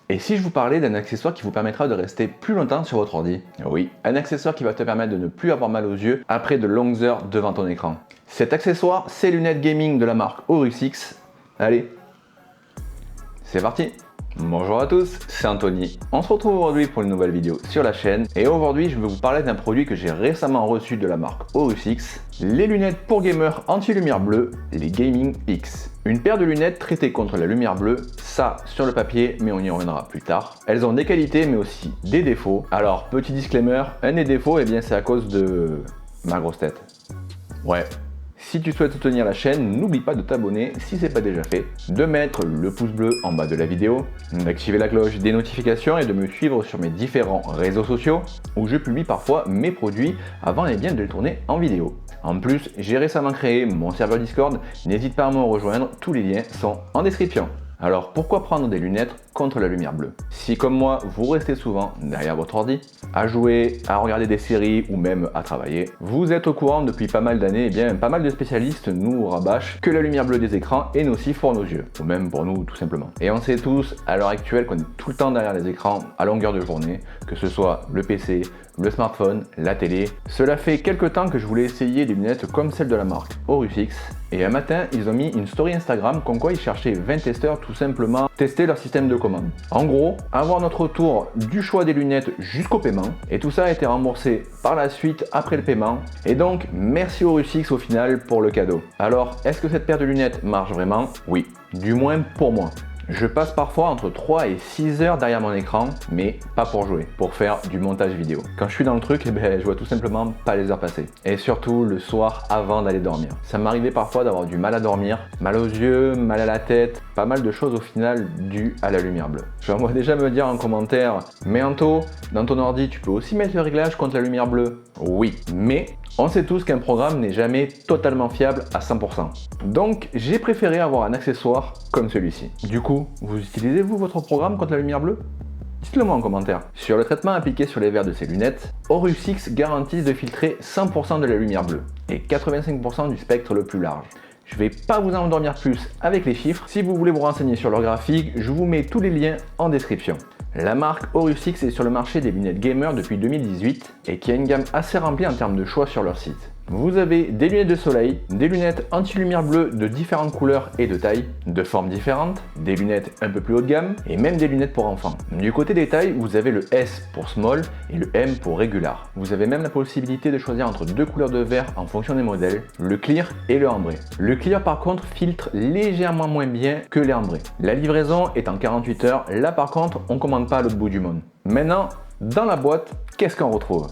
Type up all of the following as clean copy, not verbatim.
Et si je vous parlais d'un accessoire qui vous permettra de rester plus longtemps sur votre ordi? Oui, un accessoire qui va te permettre de ne plus avoir mal aux yeux après de longues heures devant ton écran. Cet accessoire, c'est les lunettes gaming de la marque Aurus X. Allez, c'est parti! Bonjour à tous, c'est Anthony. On se retrouve aujourd'hui pour une nouvelle vidéo sur la chaîne et aujourd'hui je vais vous parler d'un produit que j'ai récemment reçu de la marque Aurus X, les lunettes pour gamers anti-lumière bleue, les Gaming X. Une paire de lunettes traitées contre la lumière bleue, ça sur le papier, mais on y reviendra plus tard. Elles ont des qualités mais aussi des défauts. Alors petit disclaimer, un des défauts, eh bien c'est à cause de ma grosse tête. Ouais. Si tu souhaites soutenir la chaîne, n'oublie pas de t'abonner si ce n'est pas déjà fait, de mettre le pouce bleu en bas de la vidéo, d'activer la cloche des notifications et de me suivre sur mes différents réseaux sociaux où je publie parfois mes produits avant de les tourner en vidéo. En plus, j'ai récemment créé mon serveur Discord, n'hésite pas à me rejoindre, tous les liens sont en description. Alors pourquoi prendre des lunettes contre la lumière bleue? Si comme moi, vous restez souvent derrière votre ordi, à jouer, à regarder des séries ou même à travailler, vous êtes au courant depuis pas mal d'années, et bien pas mal de spécialistes nous rabâchent que la lumière bleue des écrans est nocive pour nos yeux, ou même pour nous tout simplement. Et on sait tous à l'heure actuelle qu'on est tout le temps derrière les écrans à longueur de journée, que ce soit le PC, le smartphone, la télé. Cela fait quelques temps que je voulais essayer des lunettes comme celles de la marque Aurus X. Et un matin, ils ont mis une story Instagram comme quoi ils cherchaient 20 testeurs tout simplement tester leur système de commande. En gros, avoir notre tour du choix des lunettes jusqu'au paiement. Et tout ça a été remboursé par la suite après le paiement. Et donc, merci Aurus X au final pour le cadeau. Alors, est-ce que cette paire de lunettes marche vraiment? Oui, du moins pour moi. Je passe parfois entre 3 et 6 heures derrière mon écran, mais pas pour jouer, pour faire du montage vidéo. Quand je suis dans le truc, je vois tout simplement pas les heures passer. Et surtout le soir avant d'aller dormir. Ça m'arrivait parfois d'avoir du mal à dormir, mal aux yeux, mal à la tête, pas mal de choses au final dues à la lumière bleue. Je vois déjà me dire en commentaire, mais Anto, dans ton ordi tu peux aussi mettre le réglage contre la lumière bleue? Oui, mais on sait tous qu'un programme n'est jamais totalement fiable à 100%. Donc j'ai préféré avoir un accessoire comme celui-ci. Du coup, vous utilisez-vous votre programme contre la lumière bleue? Dites-le moi en commentaire. Sur le traitement appliqué sur les verres de ces lunettes, Aurus X garantissent de filtrer 100% de la lumière bleue et 85% du spectre le plus large. Je ne vais pas vous endormir plus avec les chiffres. Si vous voulez vous renseigner sur leur graphique, je vous mets tous les liens en description. La marque Aurus X est sur le marché des lunettes gamer depuis 2018 et qui a une gamme assez remplie en termes de choix sur leur site. Vous avez des lunettes de soleil, des lunettes anti-lumière bleue de différentes couleurs et de tailles, de formes différentes, des lunettes un peu plus haut de gamme et même des lunettes pour enfants. Du côté des tailles, vous avez le S pour small et le M pour regular. Vous avez même la possibilité de choisir entre deux couleurs de verre en fonction des modèles, le clear et le ambré. Le clear par contre filtre légèrement moins bien que les ambrés. La livraison est en 48 heures, là par contre on commande pas à l'autre bout du monde. Maintenant, dans la boîte, qu'est-ce qu'on retrouve?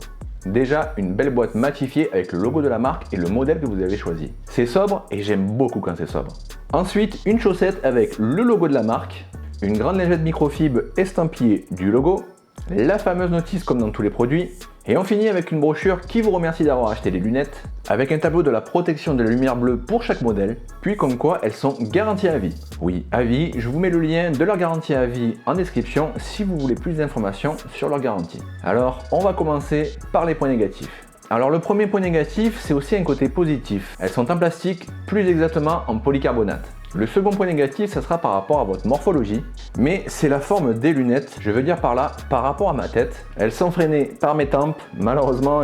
Déjà, une belle boîte matifiée avec le logo de la marque et le modèle que vous avez choisi. C'est sobre et j'aime beaucoup quand c'est sobre. Ensuite, une chaussette avec le logo de la marque, une grande lingette microfibre estampillée du logo, la fameuse notice comme dans tous les produits, et on finit avec une brochure qui vous remercie d'avoir acheté les lunettes, avec un tableau de la protection de la lumière bleue pour chaque modèle, puis comme quoi elles sont garanties à vie. Oui, à vie, je vous mets le lien de leur garantie à vie en description si vous voulez plus d'informations sur leur garantie. Alors, on va commencer par les points négatifs. Alors le premier point négatif, c'est aussi un côté positif. Elles sont en plastique, plus exactement en polycarbonate. Le second point négatif, ça sera par rapport à votre morphologie, mais c'est la forme des lunettes. Je veux dire par là, par rapport à ma tête. Elles sont freinées par mes tempes. Malheureusement,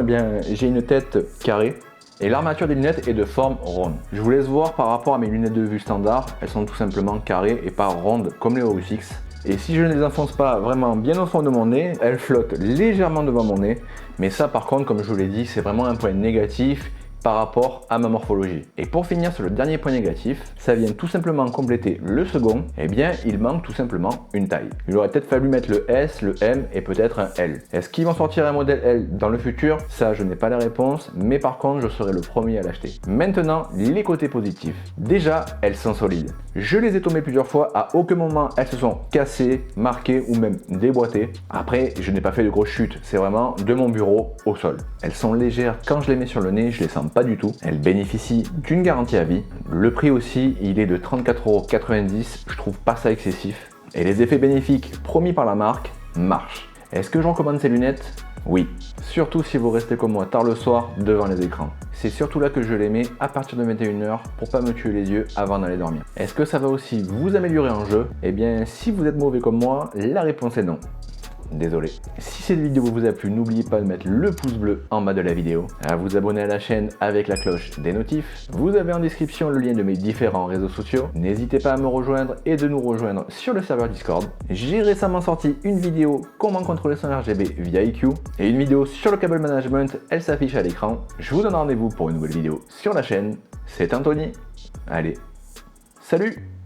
j'ai une tête carrée. Et l'armature des lunettes est de forme ronde. Je vous laisse voir par rapport à mes lunettes de vue standard. Elles sont tout simplement carrées et pas rondes comme les Aurus X. Et si je ne les enfonce pas vraiment bien au fond de mon nez, elles flottent légèrement devant mon nez. Mais ça par contre, comme je vous l'ai dit, c'est vraiment un point négatif par rapport à ma morphologie. Et pour finir sur le dernier point négatif, ça vient tout simplement compléter le second, eh bien il manque tout simplement une taille. Il aurait peut-être fallu mettre le S, le M et peut-être un L. Est-ce qu'ils vont sortir un modèle L dans le futur? Ça je n'ai pas la réponse, mais par contre je serai le premier à l'acheter. Maintenant, les côtés positifs. Déjà, elles sont solides. Je les ai tombées plusieurs fois, à aucun moment elles se sont cassées, marquées ou même déboîtées. Après, je n'ai pas fait de grosses chutes, c'est vraiment de mon bureau au sol. Elles sont légères, quand je les mets sur le nez, je les sens pas du tout. Elles bénéficient d'une garantie à vie. Le prix aussi, il est de 34,90 €. Je trouve pas ça excessif. Et les effets bénéfiques promis par la marque marchent. Est-ce que je recommande ces lunettes? Oui, surtout si vous restez comme moi tard le soir devant les écrans. C'est surtout là que je les mets à partir de 21 h pour pas me tuer les yeux avant d'aller dormir. Est-ce que ça va aussi vous améliorer en jeu? Eh bien, si vous êtes mauvais comme moi, la réponse est non. Désolé. Si cette vidéo vous a plu, n'oubliez pas de mettre le pouce bleu en bas de la vidéo, à vous abonner à la chaîne avec la cloche des notifs. Vous avez en description le lien de mes différents réseaux sociaux. N'hésitez pas à me rejoindre et de nous rejoindre sur le serveur Discord. J'ai récemment sorti une vidéo comment contrôler son RGB via iQOO et une vidéo sur le câble management, elle s'affiche à l'écran. Je vous donne rendez-vous pour une nouvelle vidéo sur la chaîne. C'est Anthony. Allez, salut!